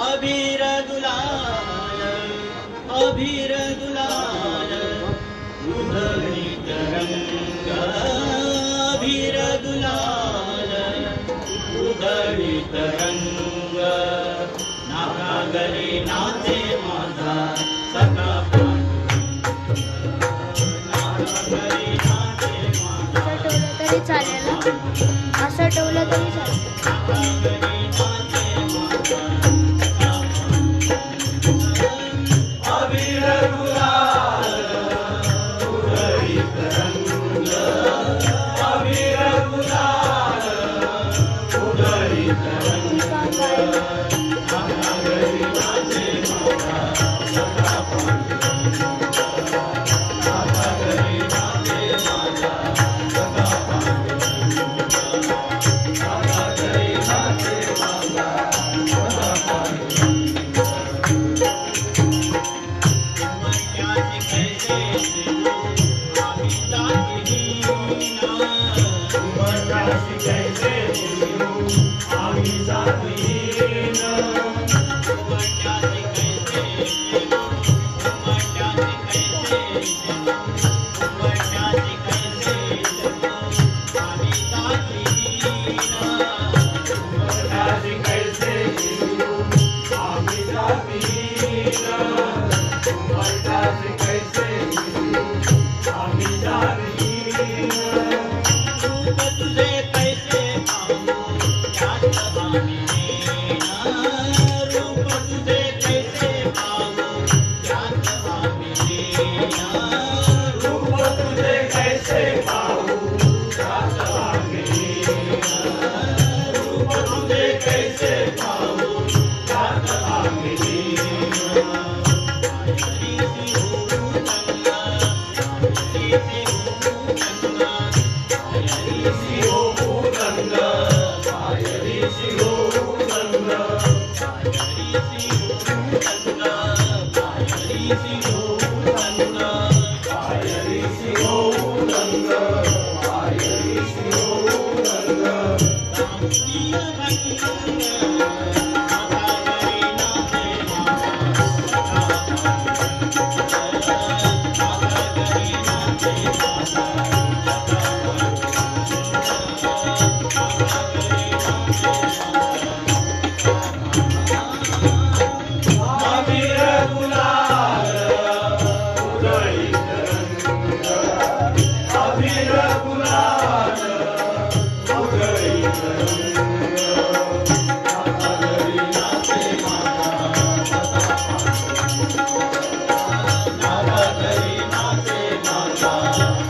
अबीर गुलाल अबीर गुलाल उधळीत रंग अबीर गुलाल उधळीत रंग नागागरी नाचे माझा सखा नागागरी नाचे माझा तरी चालेल असं ठेवलं तरी चालेल अबीर गुलाल उधळीत रंग अबीर गुलाल उधळीत रंग नागागरी नाचे माझा सखा नागागरी नाचे माझा सखा नागागरी नाचे माझा सखा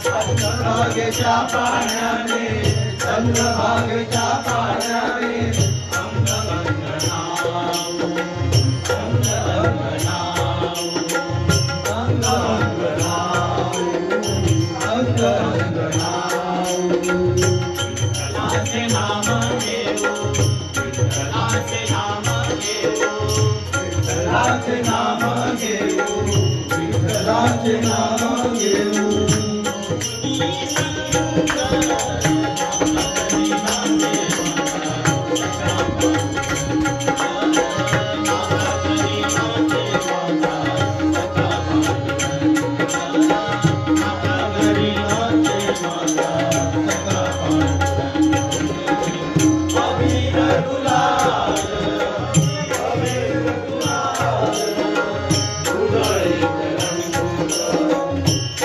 चंद्रभागेच्या पाण्याने चंद्रभागेच्या पाण्याने विठ्ठलाचे नाम घेऊ विठ्ठलाचे नाम घेऊ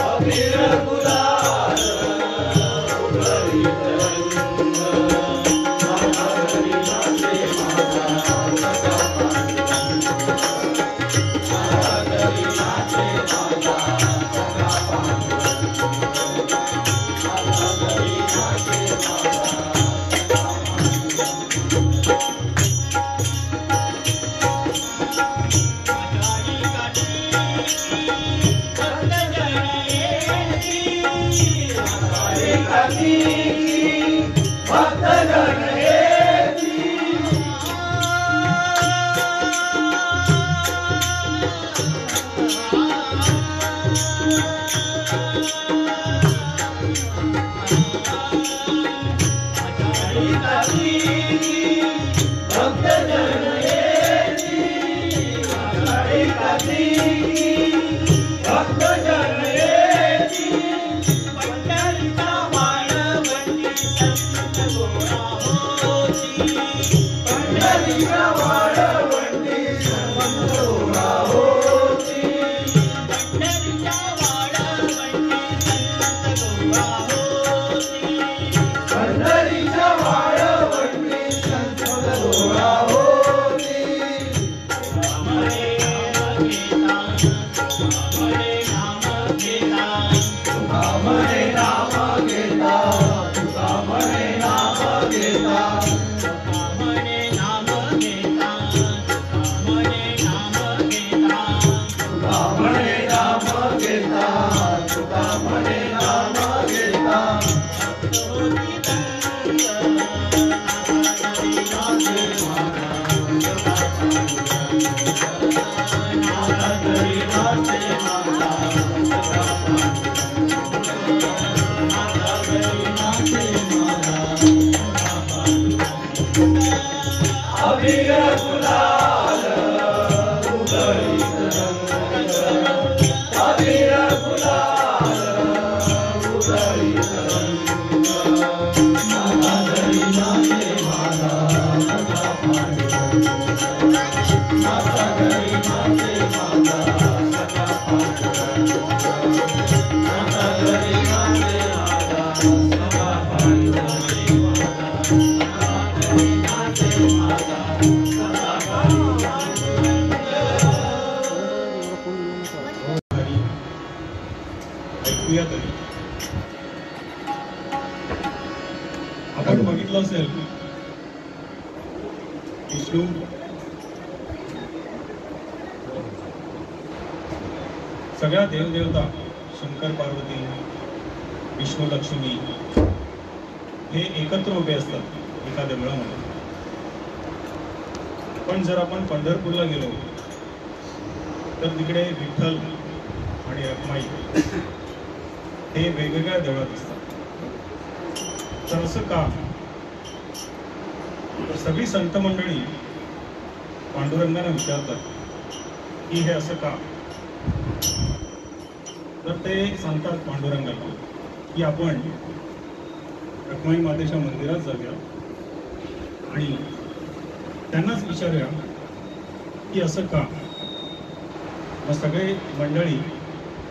अबीर गुलाल आपण बघितलं असेल विष्णू सगळ्या देवदेवता शंकर पार्वती विष्णू लक्ष्मी हे एकत्र उभे असतात एका देवळामध्ये. पण जर आपण पंढरपूरला गेलो तर तिकडे विठ्ठल आणि रखमाई हे वेगवेगळ्या देवळात असतात. तर असं का? तर सगळी संत मंडळी पांडुरंगाला विचारतात की हे असं का? तर ते सांगतात पांडुरंगाला की आपण रखमाई मातेच्या मंदिरात जाऊया आणि त्यांनाच विचारूया की असं का. मग सगळे मंडळी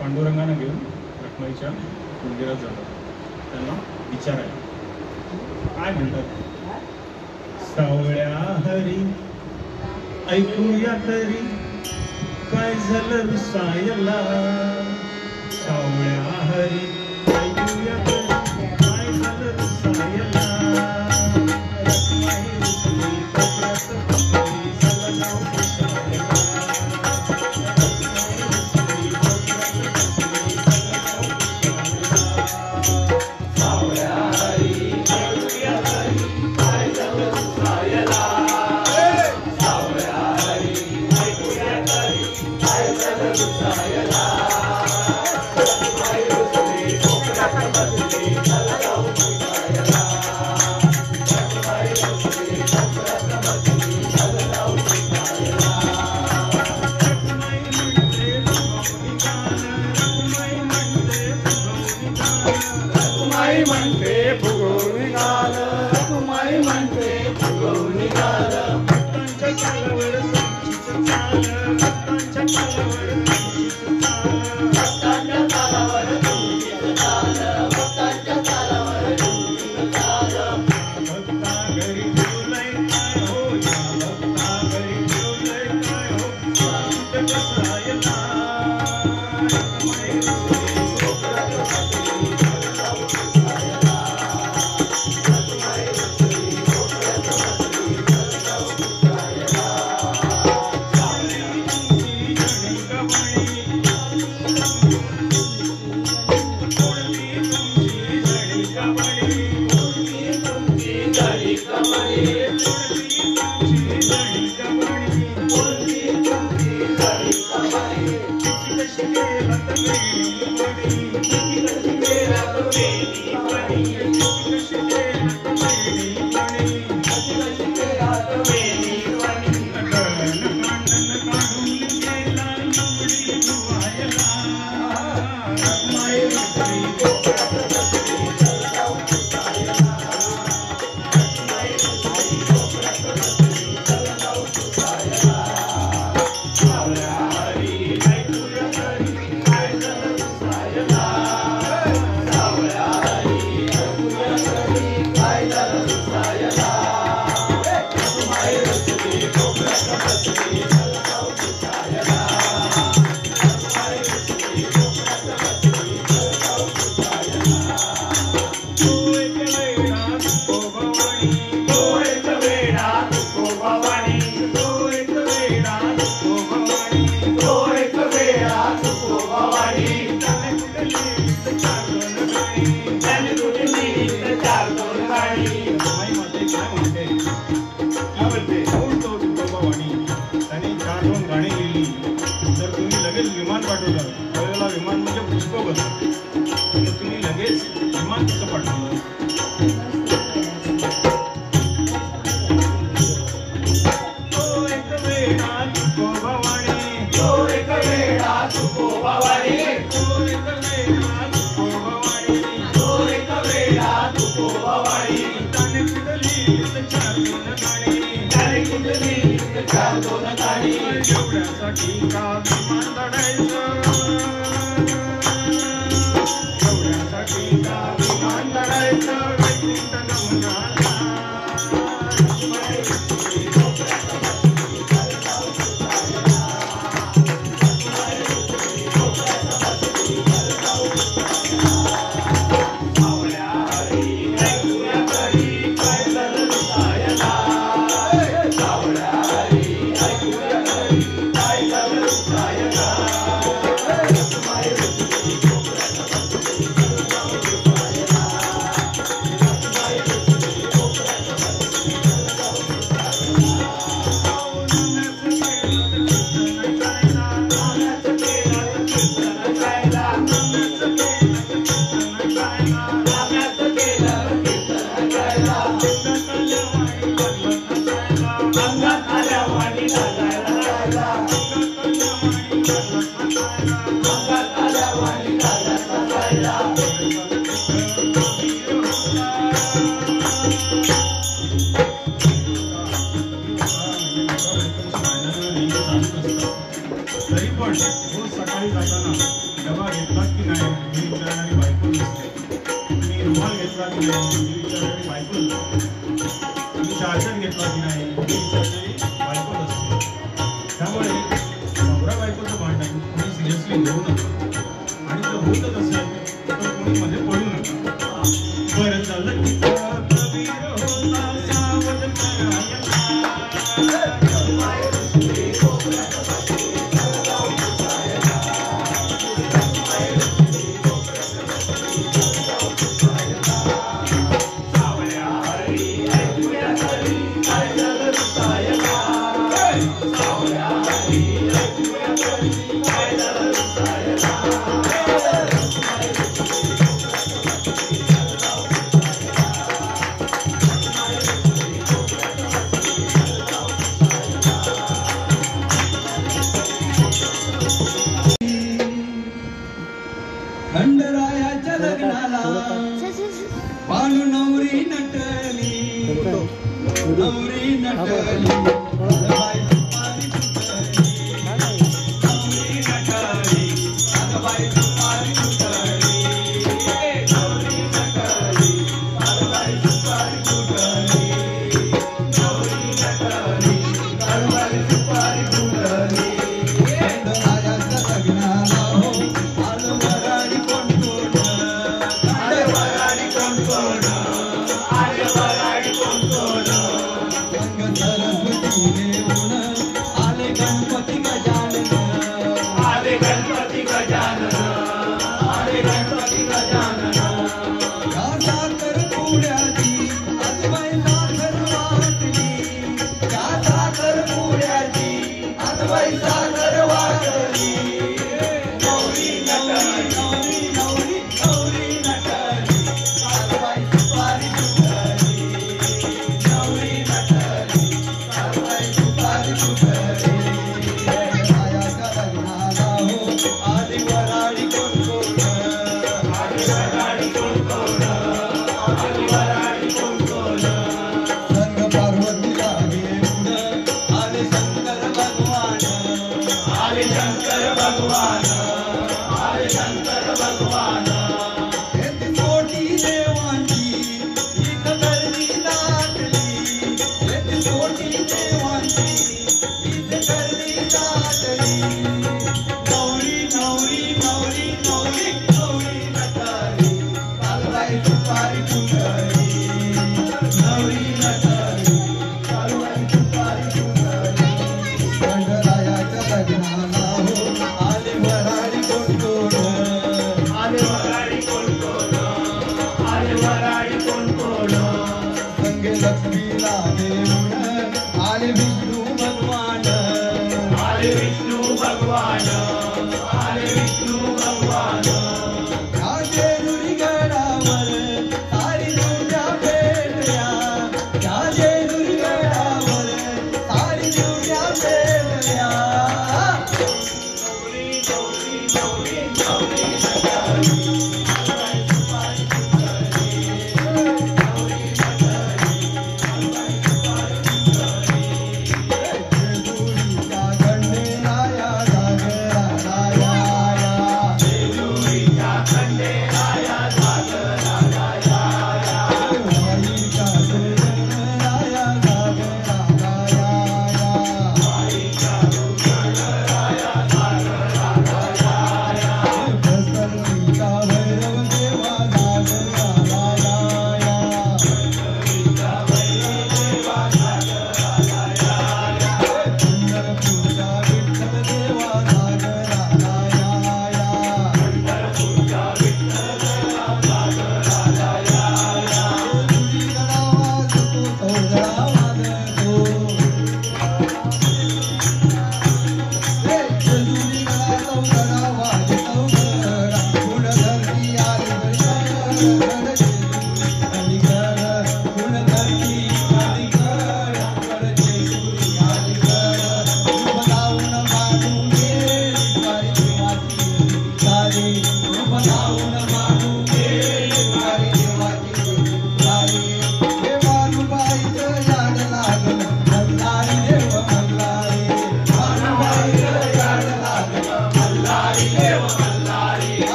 पांडुरंगाला घेऊन रखमाईच्या मंदिरात जातात. त्यांना विचारायला काय म्हणतात? सावळ्या हरी ऐकूया तरी काय झालं रुसायला. सावळ्या हरी ऐकूया तरी काय झालं रुसायला. रखमाई रुसली कोपऱ्यात बसली सलगाव पुसायला. वेळा तुकोबावाणी तो एक वेळा तुकोबावाणी तो एक वेळा तुकोबावाणी त्याने कुठे लिहिली तर चार दोन गाणी. त्याने तुझी माई म्हणते काय म्हणते काय म्हणते तो तुकोबावाणी त्याने 4-2 गाणी लिहिली. जर तुम्ही लगेच विमान पाठवलं त्यावेळेला विमान म्हणजे पुष्पक असतं, तर तुम्ही लगेच विमान कसं पाठवलं? तो एक वेळा तुकोबावाणी तो एक वेळा तुकोबावाणी तो एक वेळा तुकोबावाणी तो एक वेळा तुकोबावाणी त्याने कुठे लिहिली तर 4-2 गाणी. त्याने कुठली चार दोन गाणी एवढ्यासाठी का विमान लढायचं, एवढ्यासाठी का विमान लढायचं वैकुंठ गमनाला. सावळ्या हरी ऐकूया तरी काय झालं सायला सावळ्या हरी ऐकूया तरी काय झालं सायला अंगात आल्या वाणी लागायला अंगात आल्या वाणी लागायला तरी पण रोज सकाळी जाताना डबा घेतलात की नाही ही विचारणारी बायको नसते. तुम्ही रुमाल घेतला की नाही ही विचारणारी बायको नसते. तुम्ही चार्जर घेतला की नाही ही विचारणारी बायको नसते. त्यामुळे नवरा बायकोचं भांडण कोणी सिरियसली घेऊ नका, आणि जर होतच असेल तर कोणी मध्ये पडू नका. बरं झालं की कबीर होता सावध करायला. सावळ्या हरी ऐकूया तरी काय झालं सायला सावळ्या हरी ऐकूया तरी काय झालं सायला खंडरायाच्या लग्नाला पाणू नवरी नटली नवरी नटली बाई सुपारी फुटली नवरी नटली बाई सुपारी फुटली नवरी नटली बाई सुपारी फुटली नवरी नटली बाई सुपारी फुटली खंडरायाच्या लग्नाला हो आलं वराडी कोण कोण आलं वराडी कोण कोण आर्य वराडी कोण कोण गंग सरस्वती देऊन आले गणपती गजानन आले गणपती गजानन आले गणपती गजानन या साखर पुड्याची आजबाई साखर वाटली या साखर पुड्याची आजबाई साखर वाटली नवरी नटली नवरी नवरी नवरी नटली आजबाई सुपारी फुटली नवरी नटली आजबाई सुपारी फुटली रायाच्या लग्नाला हो आली वराडी कोण कोण आर्य वराडी कोण कोण आर्य वराडी कोण कोण संग पार्वतीला घेऊन आले शंकर भगवान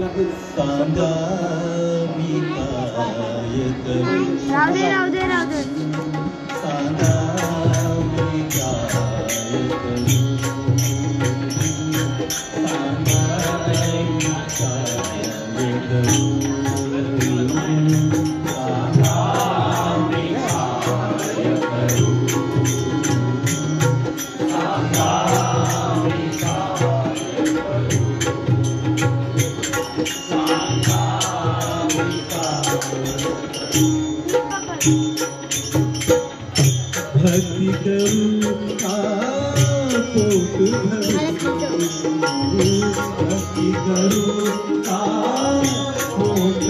सांगा मी काय करू राहू दे राहू दे राहू दे सांगा मी काय करू सांगा मी काय करू भक्ति करूं पोट भरूं भक्ति करूं पोट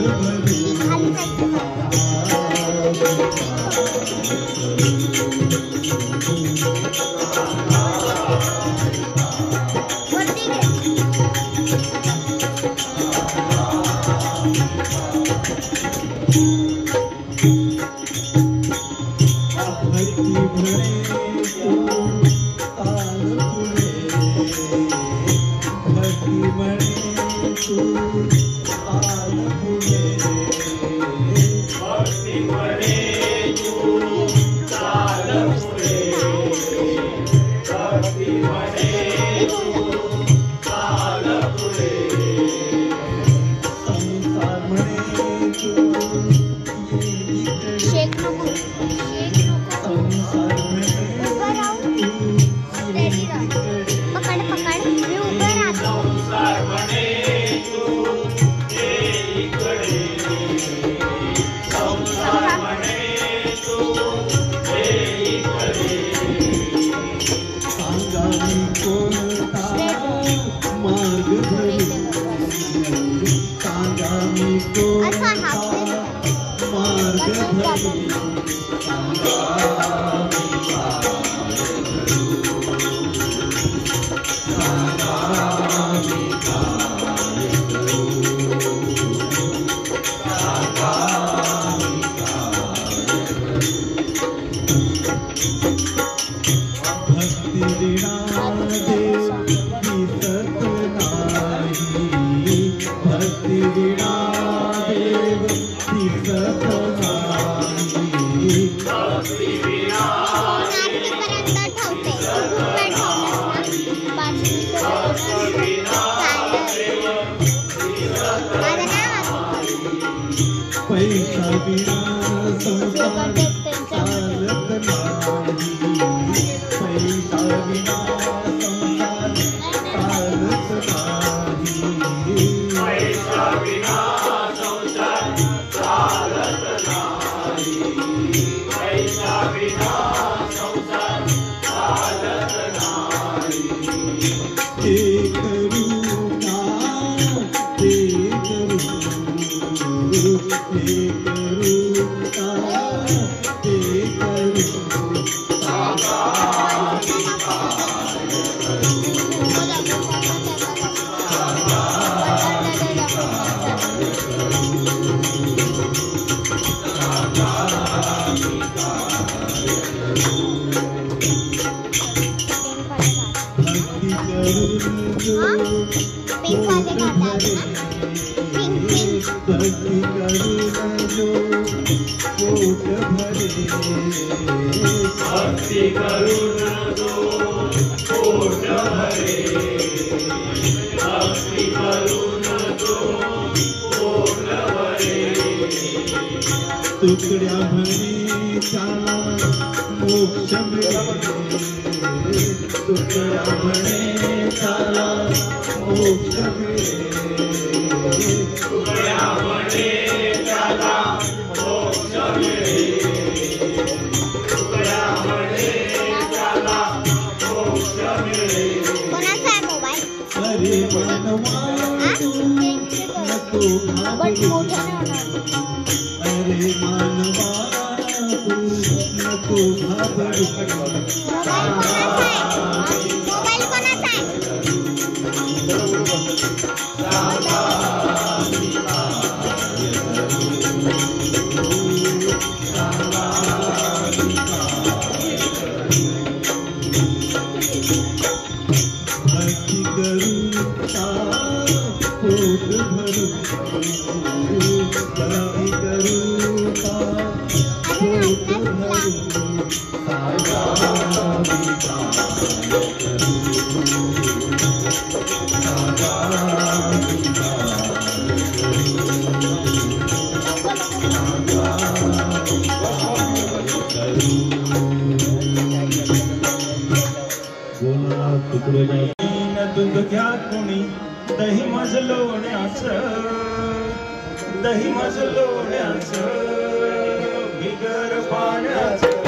पैसा बिना संसार चालत नाही पैसा बिना संसार चालत नाही पैसा बिना संसार चालत नाही पैसा बिना संसार चालत नाही ते करू का ते करू भक्ति करुण जो पोट भरे भक्ति करुण जो पोट भरे भक्ति करुण जो पोट भरे तुकड्या भरे चाला मोक्ष मिळे तुकड्या भरे चाला मोक्ष मिळे अरे मानवा तू अरे मानवा तू नको घाबरू भक्ति करू पोट भरू दूध घ्या कोणी दही मज लोण्याचं दही मज लोण्याचं बिगर पाण्याचं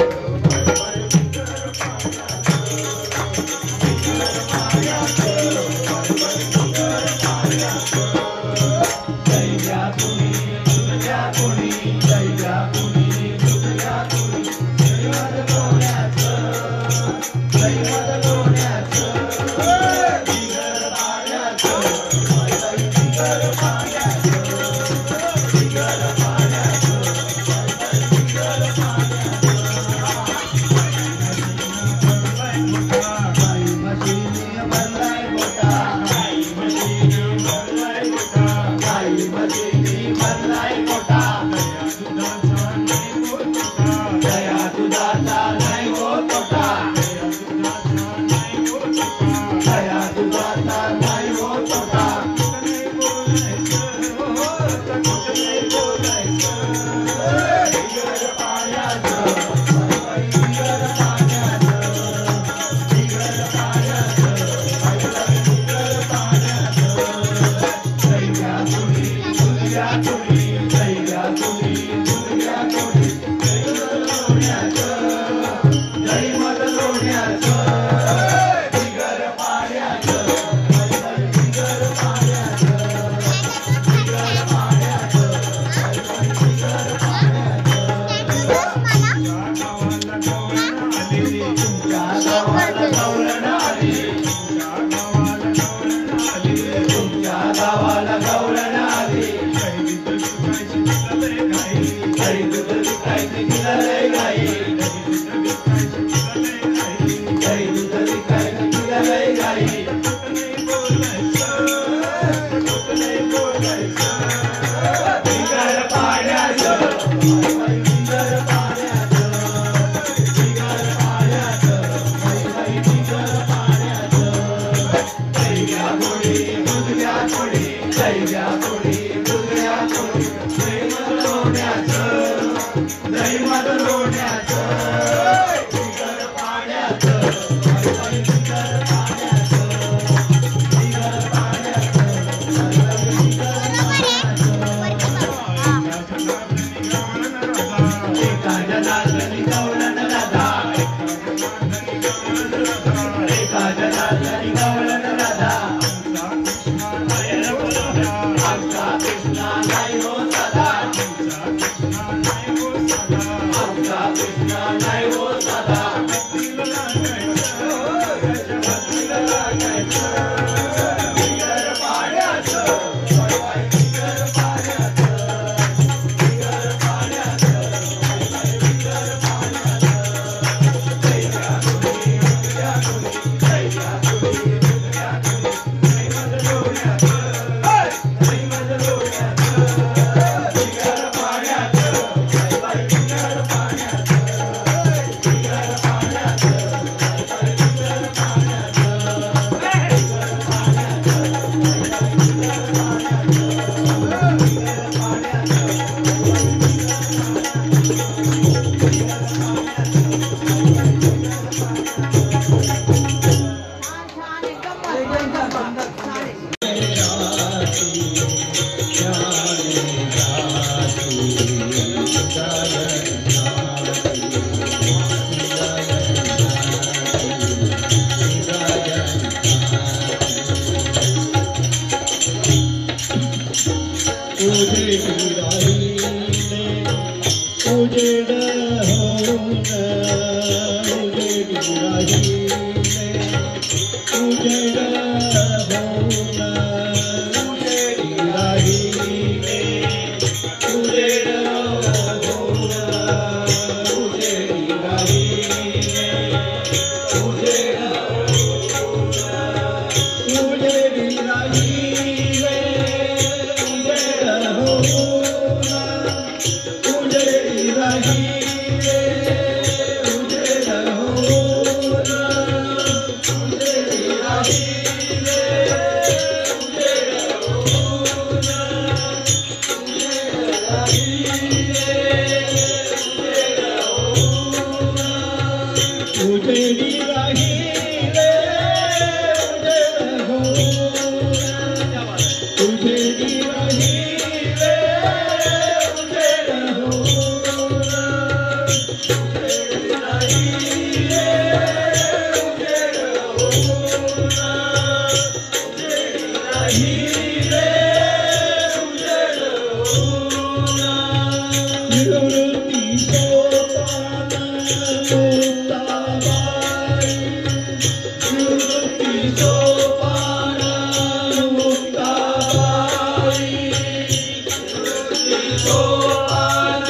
सोपान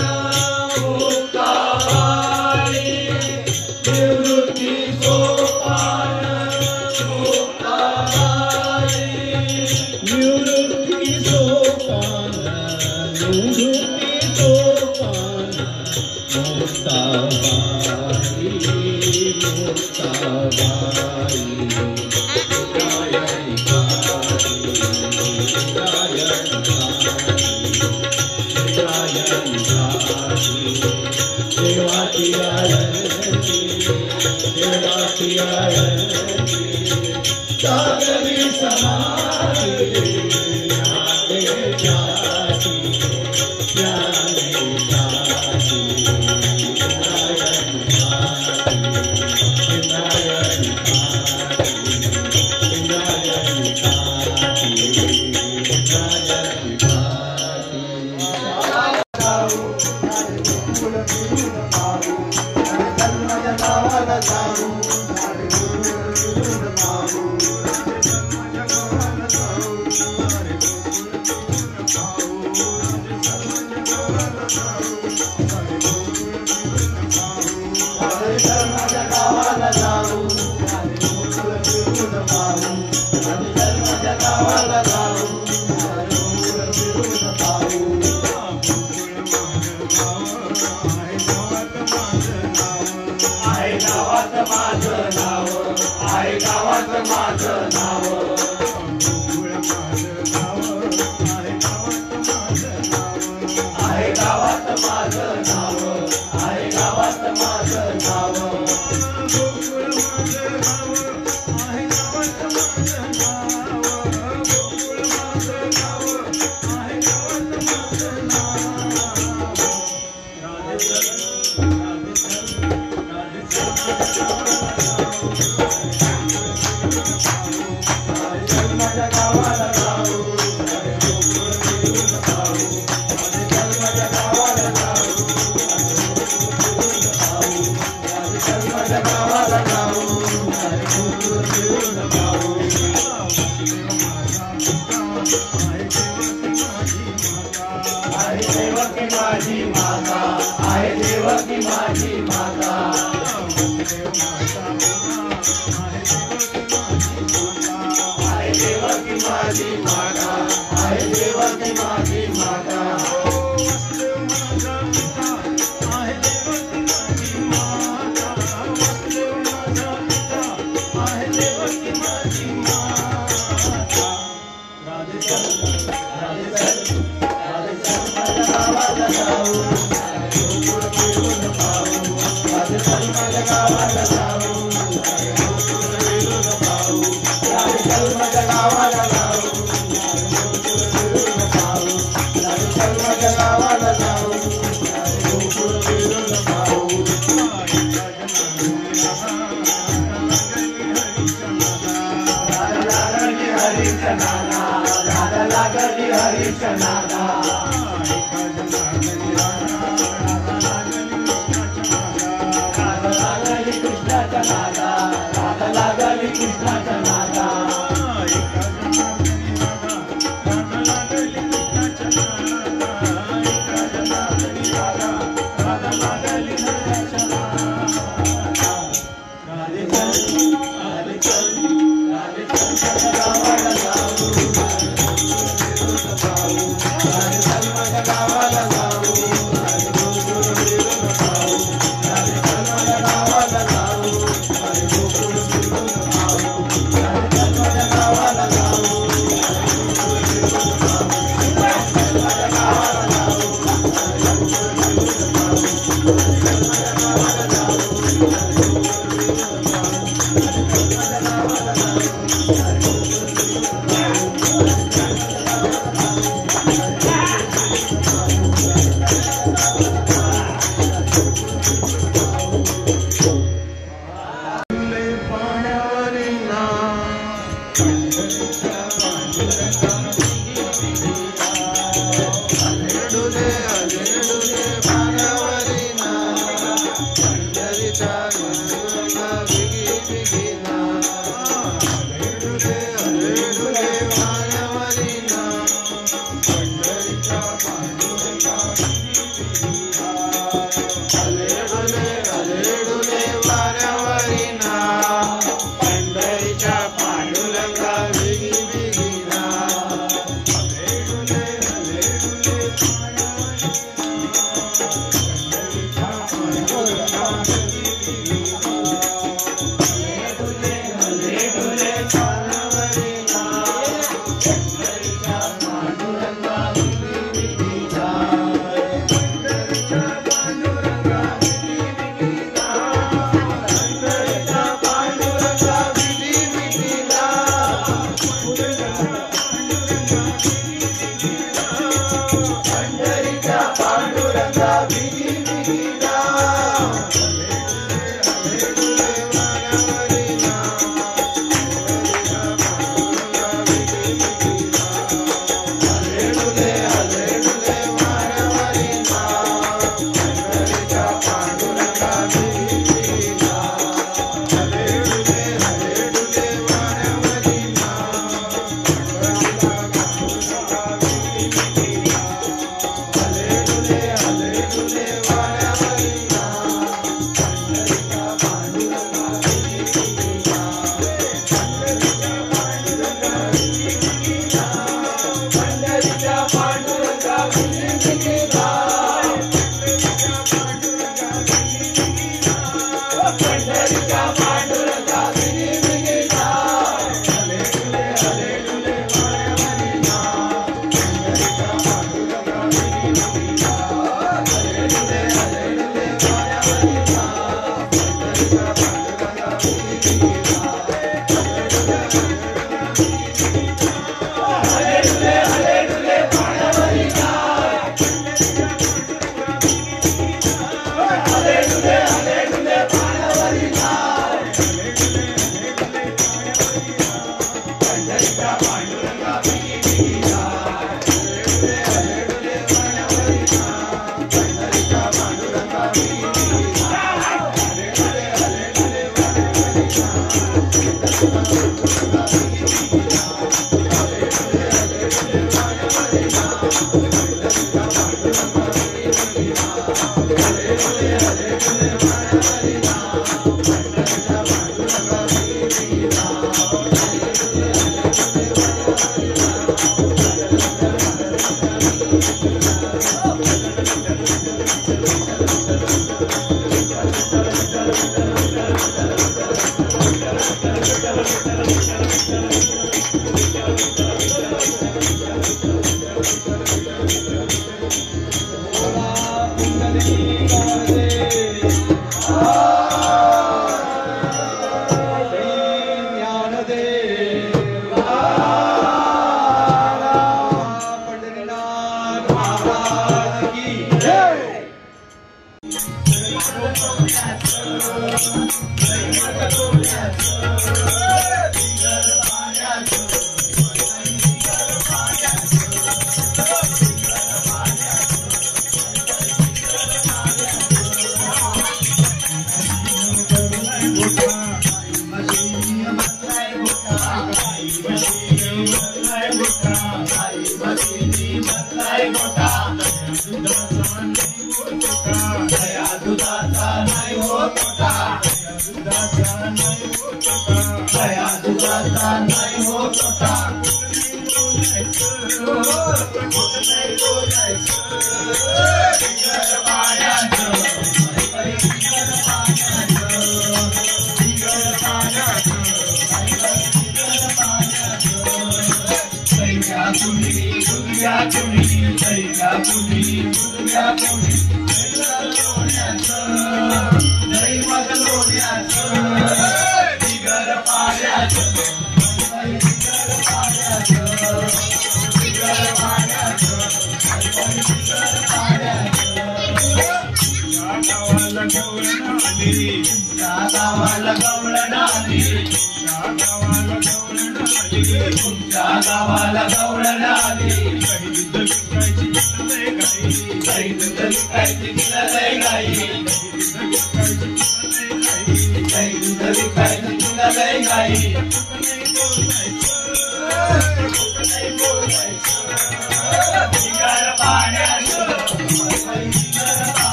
मुक्ताबाई निवृत्ती सोपान मुक्ताबाई निवृत्ती सोपान निवृत्ती सोपान मुक्ताबाई मुक्ताबाई देवाची आरती देवाची आरती सागरी समाधी ज्ञाने जाती ज्ञाने जाती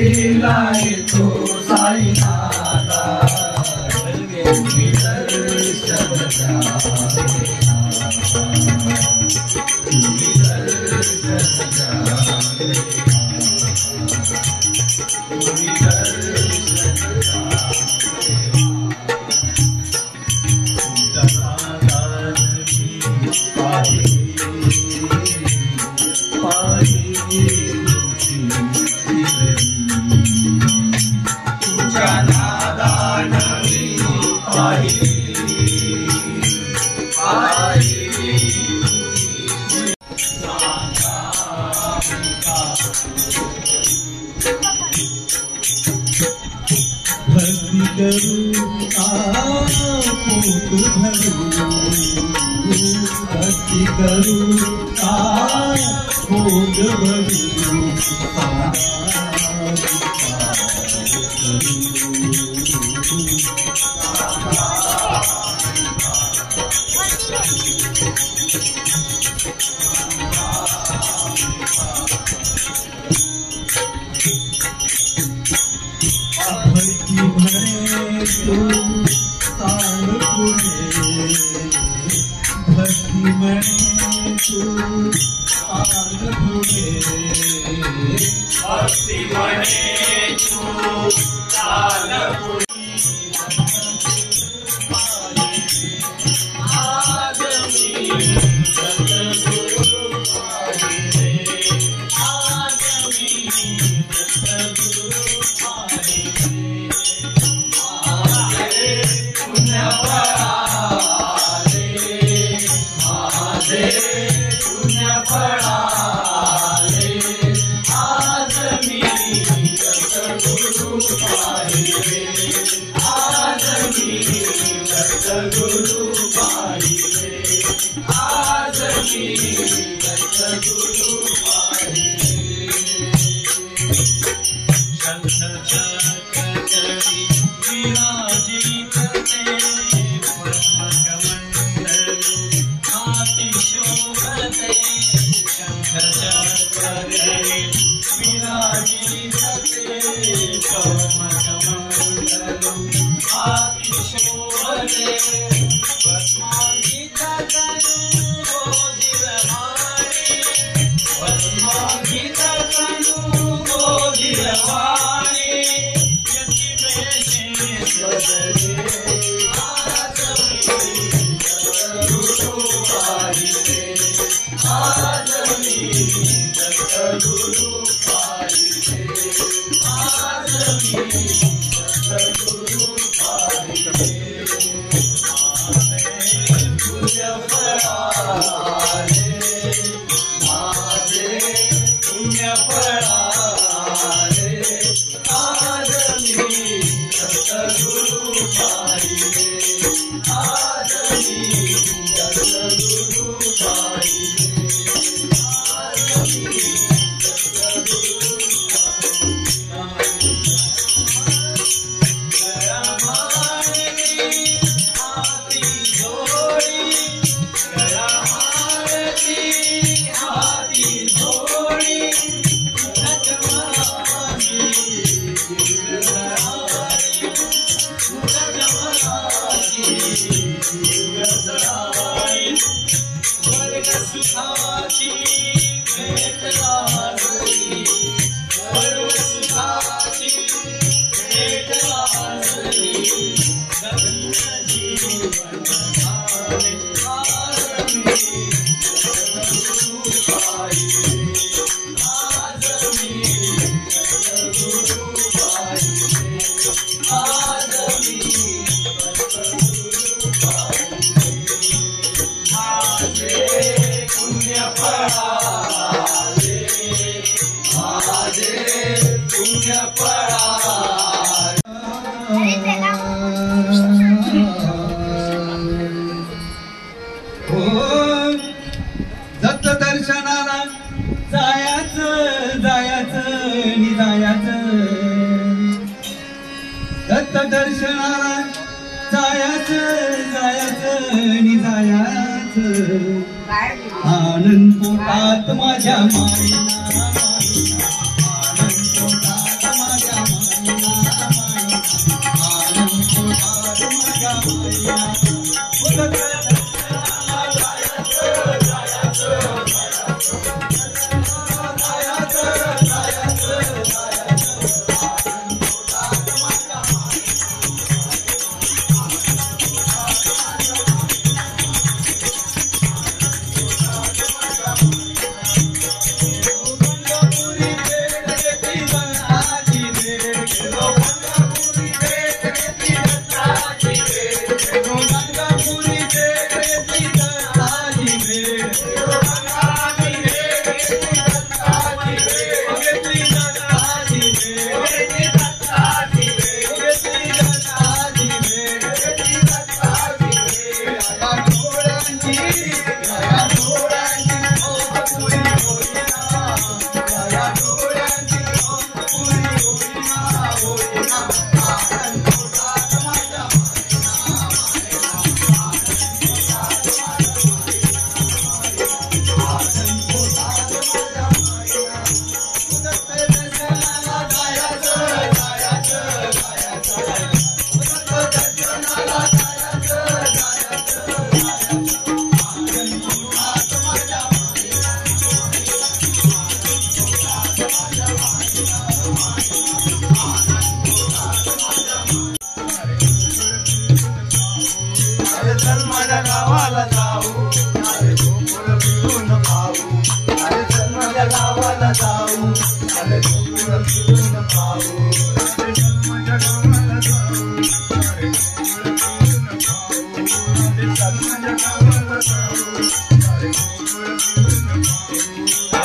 वारीला येतो साईनाथा तुम्ही दर्शन द्या तुम्ही दर्शन द्या तुम्ही दर्शन द्या तुमच्या नादात मी पाहिली तुझ्या नादान मी भक्ती करू पोट भरू भक्ती करू पोट भरू भक्ती म्हणे तू ताळ पुढे भक्ती म्हणे तू ताळ पुढे भक्ती म्हणे तू चाल पुढे आज मी सद्गुरु पाहिले आज मी सद्गुरु पाहिले माझे पुण्य फळाले माझे पुण्य फळाले आज मी सद्गुरु पाहिले आज मी सद्गुरु पाहिले आज मी सद्गुरु पाहिले शंख चक्री विराजित ते पद्मकमंडलु हाती शोभते शंख चक्री विराजित ते पद्मकमंडलु हाती शोभते पद्मांकित तनु गोधिरवाणी पद्मांकित तनु गोधिरवाणी यति वेशे स्वदरे आज मी सद्गुरु पाहिले आज मी सद्गुरु पाहिले आज मी सद्गुरु पाहिले तुझ्या फळाले माझे पुण्य फळाले आज मी सद्गुरु पाहिले आज मी सद्गुरु पाहिले आज मी सद्गुरु पाहिले गया मारती हाती जोडी गया मारती हाती जोडी जगमानी जीवनारी जगमानी जीवनारी स्वर्ग सुखाची भेट लागली स्वर्ग सुखाची भेट लागली धन्य जीवन झाले आज मी सद्गुरु पाहिले आज मी सद्गुरु पाहिले आज मी सद्गुरु पाहिले माझे पुण्य फळाले माझे पुण्य फळाले दत्त दर्शनाला जायाचं नि जायाचं दत्त दर्शनाला जायाचं नि जायाचं आनंद पोटात माझ्या माईना आनंद पोटात माझ्या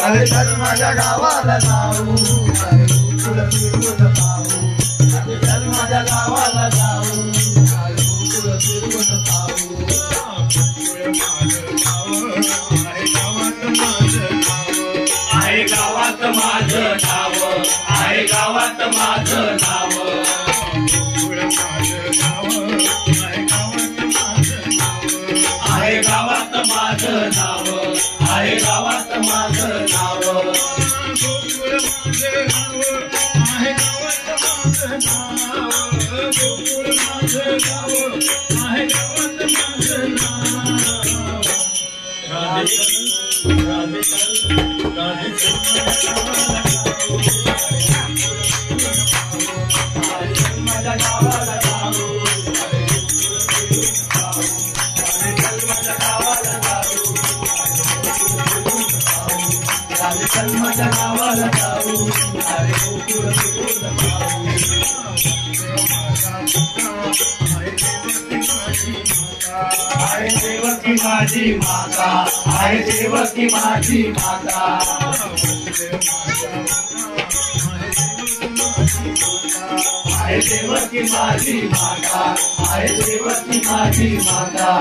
अरे चल माझ्या गावाला जाऊ, अरे गोकुळ फिरून पाहू, अरे चल माझ्या गावाला जाऊ, अरे गोकुळ फिरून पाहू. आहे गावात माझं नाव, आहे गावात माझं नाव, आहे गावात माझं नाव, आहे गावात माझं नाव, गोकुळ माझं नाव, आहे गावात माझं नाव, गोकुळ माझं नाव, आहे गावात माझं नाव. राधे राधे माझ्या गावाला जाऊ, चल माझ्या गावाला जाऊ, अरे गोकुळ फिरून पाहू. आहे देवकी माझी माता, आहे देवकी माझी माता, आहे देवकी माझी माता, आहे देवकी माझी माता,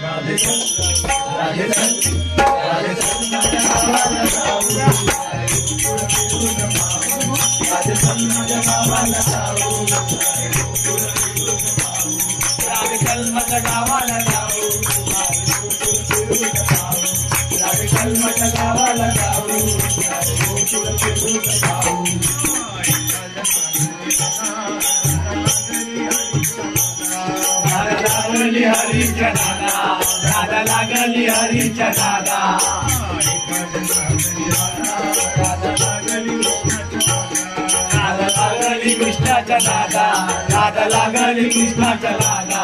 राधे राधे राधे माझ्या गावाला जाऊ, राधे माझ्या गावाला जाऊ, राधे चल माझ्या गावाला जाऊ, राधे चल माझ्या गावाला जाऊ, राधे गोकुळ फिरून पाहू. लागली हरीच्या दादा, राधा लागली हरीच्या दादा, राधा लागली कृष्णाच्या दादा, राधा लागली कृष्णाच्या दादा,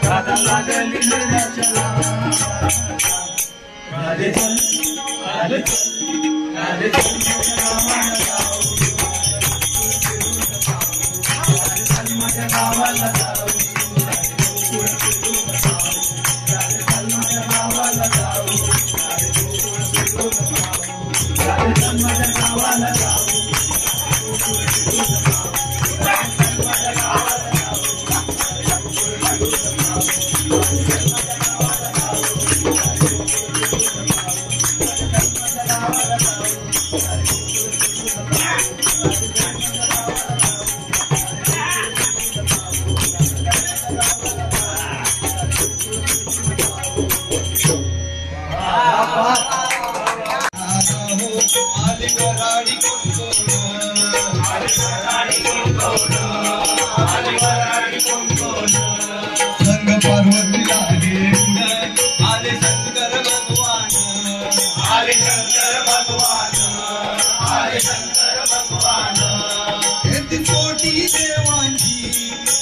राधा लागली कृष्णाच्या दादा. राधे चल राधे राधे माझ्या गावाला जाऊ, माझ्या गावाला जाऊ, माझ्या गावाला जाऊ. आले वराडी कुंकोण संग पार्वती आले शंकर भगवान येथे कोटी देवांची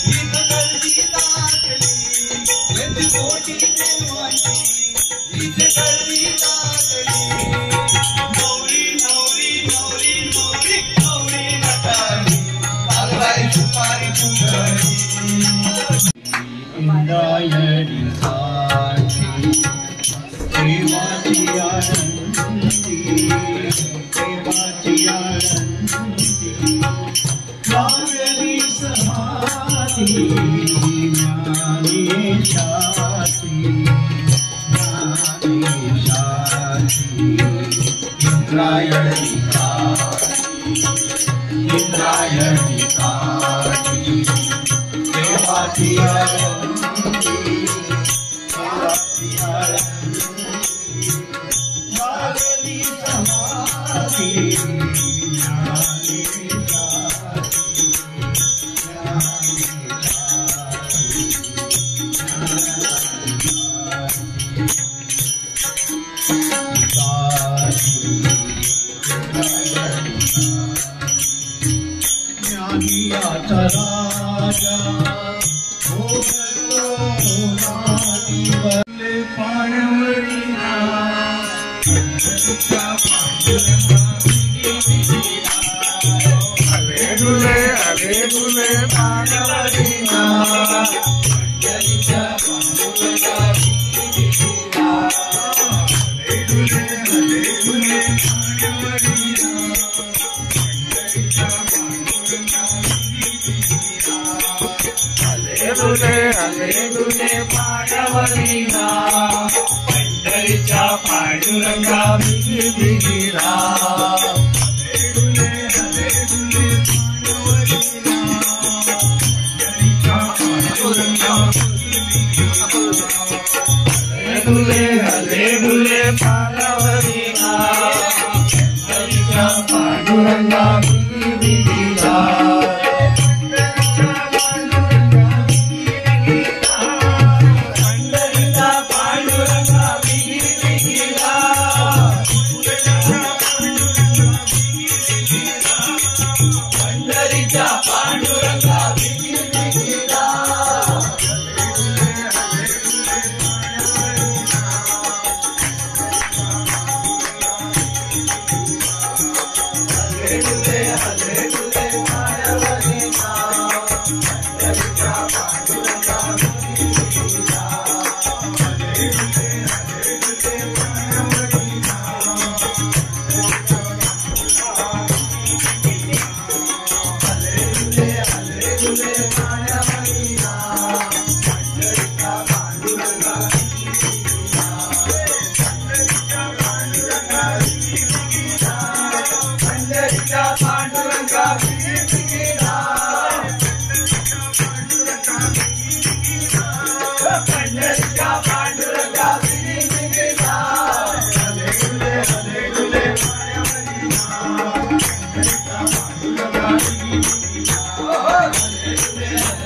हीच गर्दी दाटली येथे कोटी देवांची हीच गर्दी दाटली नवरी नवरी नवरी नवरी नवरी नटाली आलबाई सुपारी फुलली इंद्रायणी साक्षी देवाची आनंदी देवाची आनंदी लावली समाधी ज्ञानेशाची इंद्रायणी काठी देवाची आनंदी देवाची आनंदी लावली समाधी राजा पाणवरीना अरे डुले पाणवरीना दुले पाणवरीना पंढरीच्या पांडुरंगा बिगिरा दुले पाणवरीना पंढरीच्या पांडुरंगा बिगिरा Hallelujah.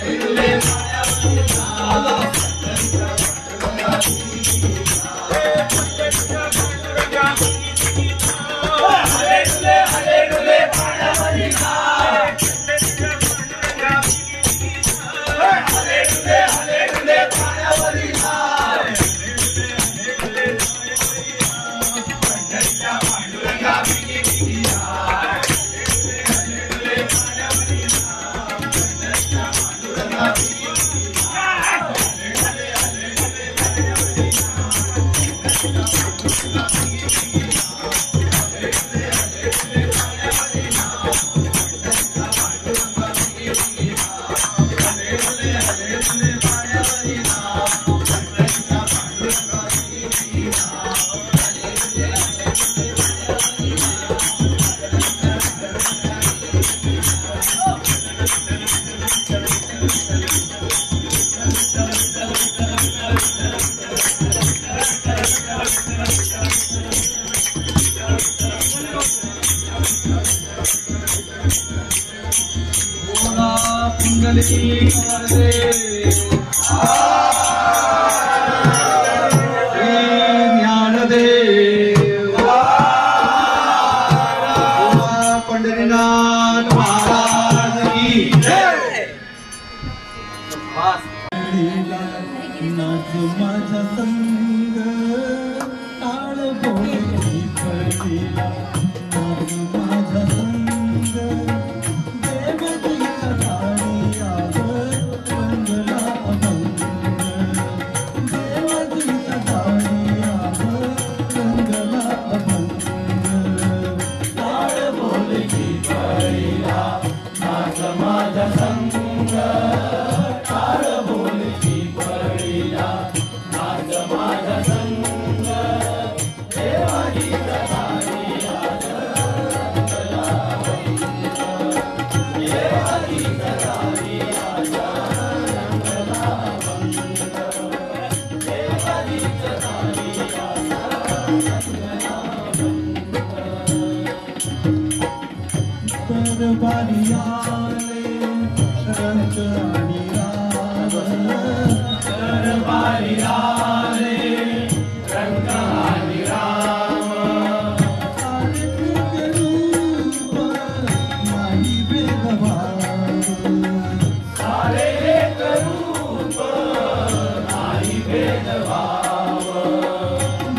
ज्ञानदेव पंढरीनाथ महाराज की जय। नाच माझा संग टाळ बोलती पडीला नाच माझा संग देवतीचा दारी आज रंगला अभंग देवतीचा दारी आज रंगला अभंग टाळ बोलती पडीला नाच माझा संग टाळ बोलती पडीला नाच माझा संग देवाजीचा दारी आज रंगला अभंग देवाजीचा दारी आज रंगला अभंग देवाजीचा दारी आज रंगला अभंग दरबारी आले रंग आणि राव दरबारी आले रंग आणि राम आले रूप नाही भेदभाव आले रूप नाही भेदभाव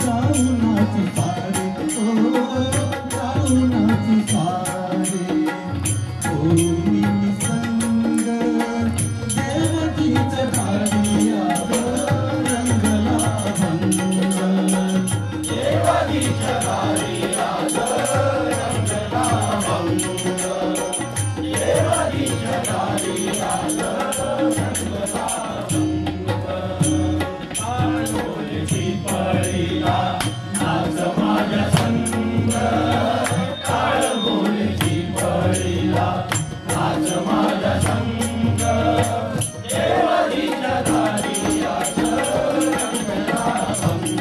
जाऊनाची सारे जाऊनाची सारे पूर्णी संग देवतीचा दारी आज रंगला अभंग देवतीचा दारी आज रंगला अभंग देवतीचा दारी आज रंगला अभंग बोलती पडीला नाच माझ्या संग काळ बोलती पडीला नाच माझा संग देवाजीच्या दारी आज रंगला अभंग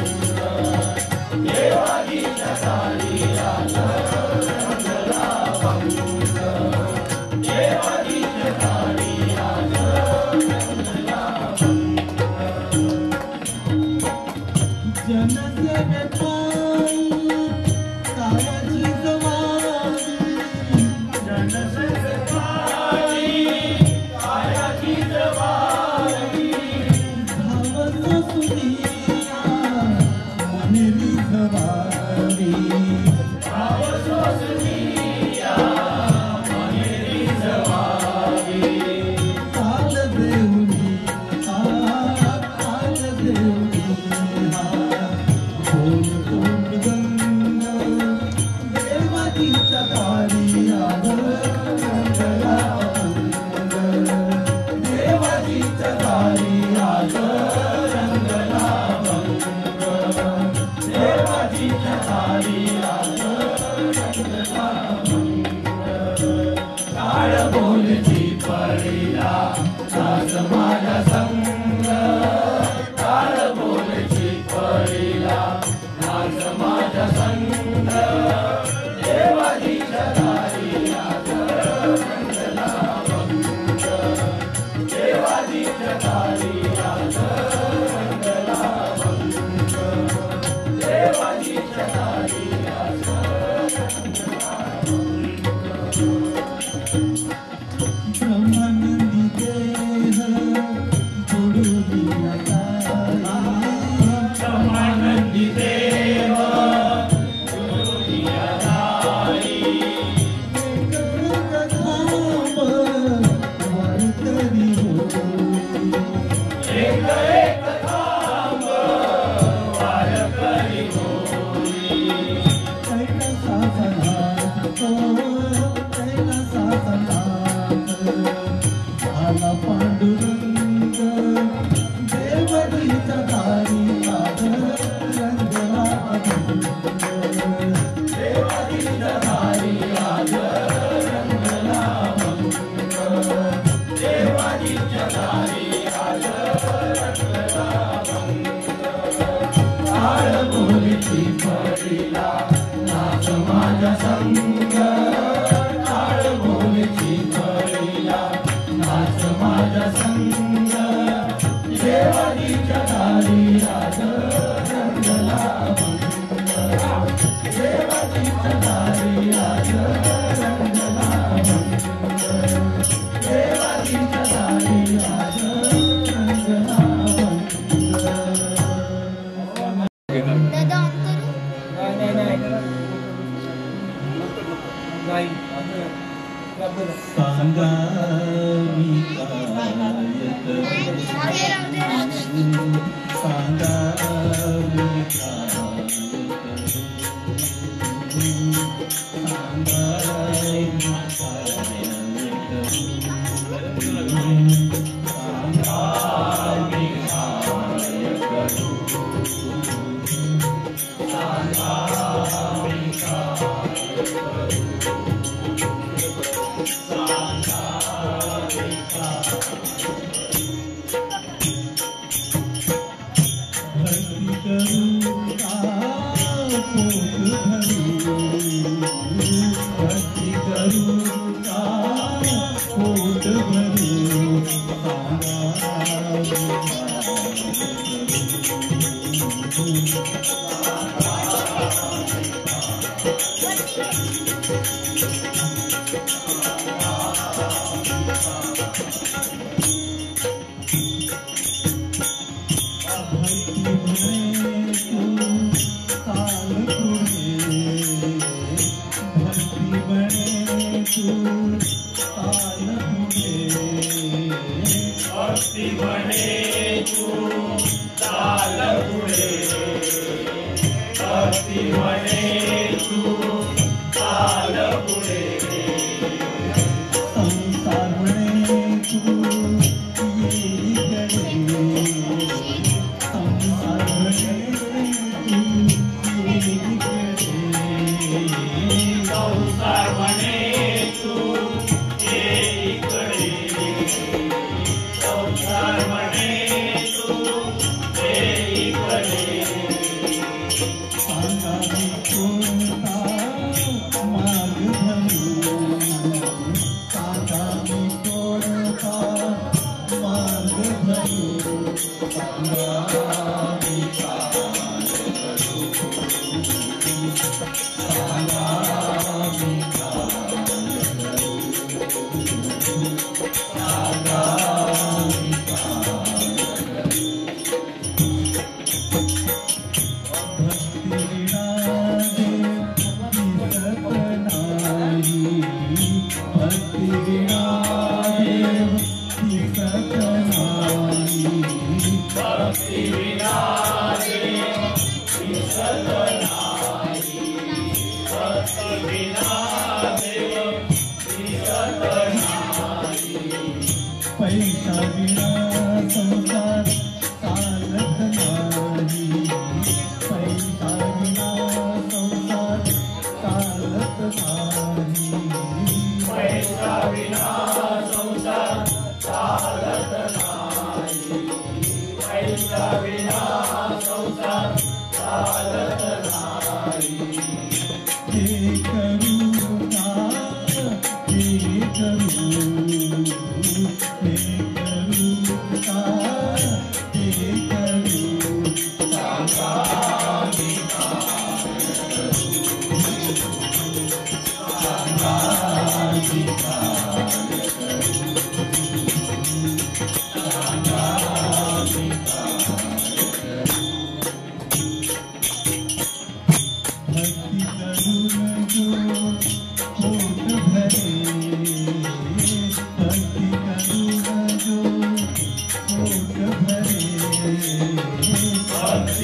देवाजीच्या दारी आज रंगला अभंग देवाजीच्या दारी आज रंगला अभंग जनसेवेपायी कायाची जवानी जनसेवेपायी कायाची जवानी धावत सुनिया मनेरी जवानी धावत सुनिया मनेरी जवानी काल देवनी काल देवनी बोल तोंड गंग देवाजीचा दारी आज रंगला अभंग देवाजीचा दारी आज रंगला अभंग देवाजीच्या दारी आज रंगला अभंग काळ बोलती पडीला नाच माझा संग काळ बोलती पडीला नाच माझा संग देवाजीच्या दारी आज रंगला अभंग देवाजीच्या दारी आज रंगला अभंग देवाजीच्या दारी आज रंगला ब्रह्मानंदी देह जोडून ब्रह्मानंदी देव पांडुरंग देवतीचा दारी आज रंगला अभंग देवतीचा दारी आज रंगला अभंग देवाजीच्या दारी आज रंगला अभंग काळ बोलती पडीला नाच माझा संग काळ बोलती पडीला नाच माझा संग देवानीच्या दारी आज रंगला भंग देवानीच्या दारी आज रंगला भंग देवानीच्या दारी आज रंगला भंग दादा ऑन करू सांगा मी काय सांगा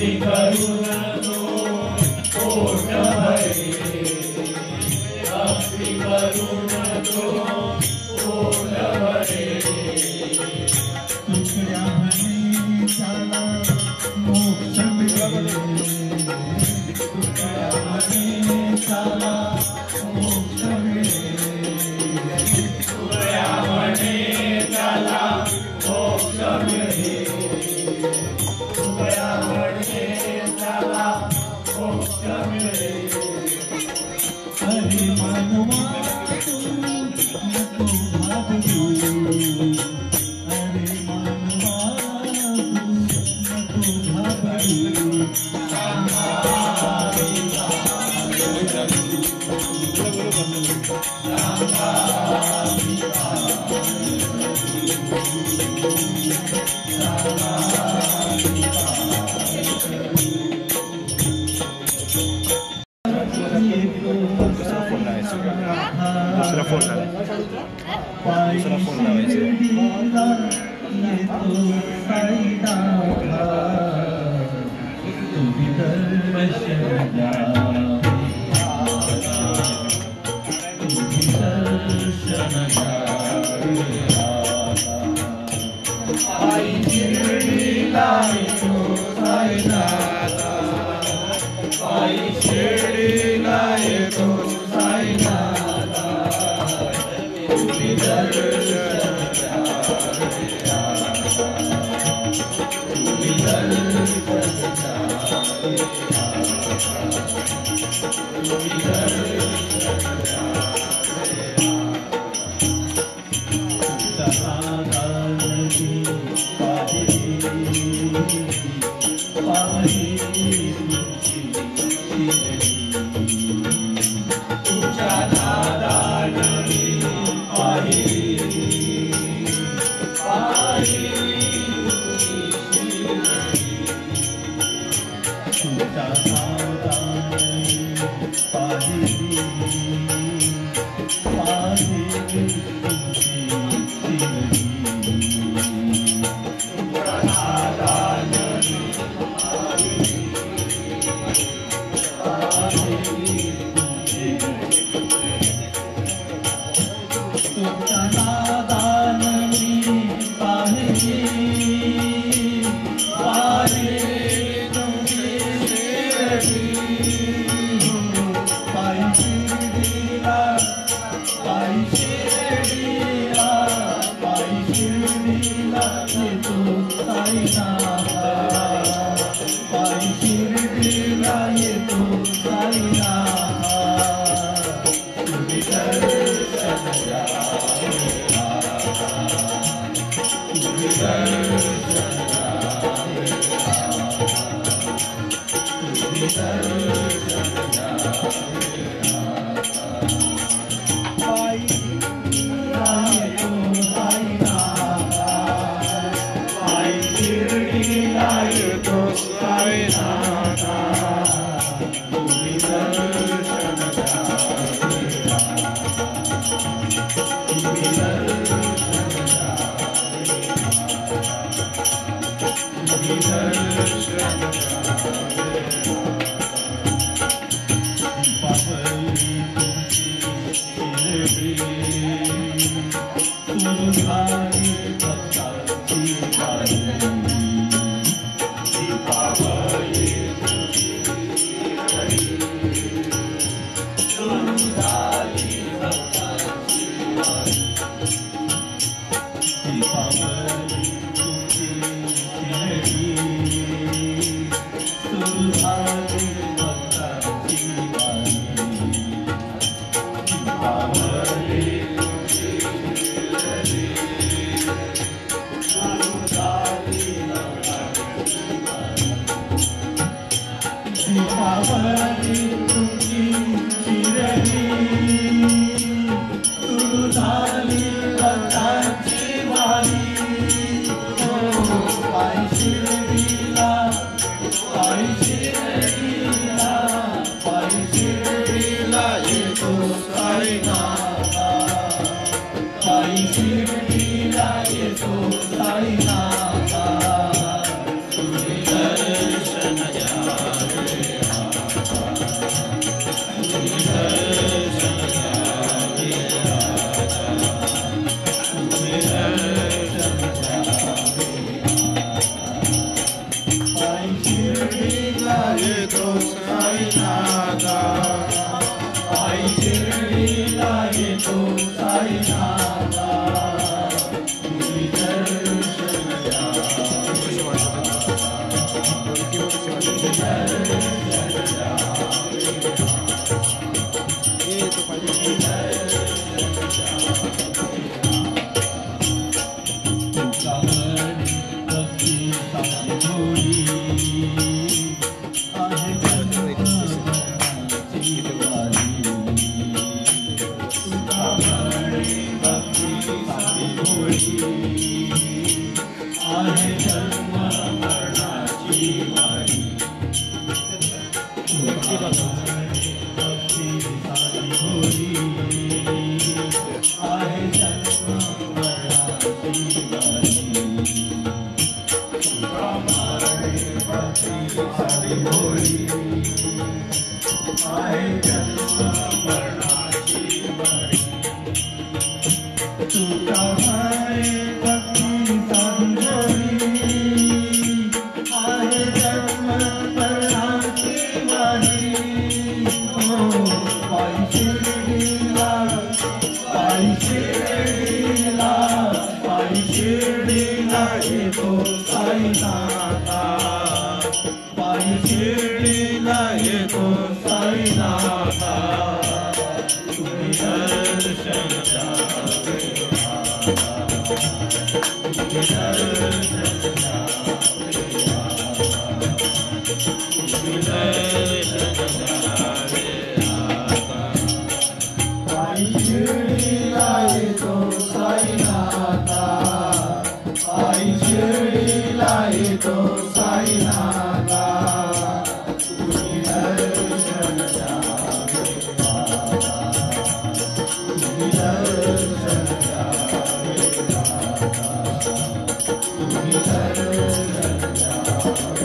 मी काय पायी शिर्डीला येतो साईनाथा, पायी शिर्डीला येतो साईनाथा, तुम्ही दर्शन द्या तुम्ही दर्शन द्या तुम्ही दर्शन द्या तुझ्या नादानी पाही पाही तुझ्या नादानी पाही पाही शिर्डीला येतो साईनाथा, पायी शिर्डीला येतो साईनाथा, तुम्ही दर्शन द्यावे आता, तुम्ही दर्शन द्यावे आता, तुम्ही दर्शन द्यावे आता. पायी शिर्डीला येतो साईनाथा, पायी शिर्डीला येतो साईनाथा, तुम्ही दर्शन द्यावे आता, तुम्ही दर्शन द्यावे आता, तुम्ही दर्शन द्यावे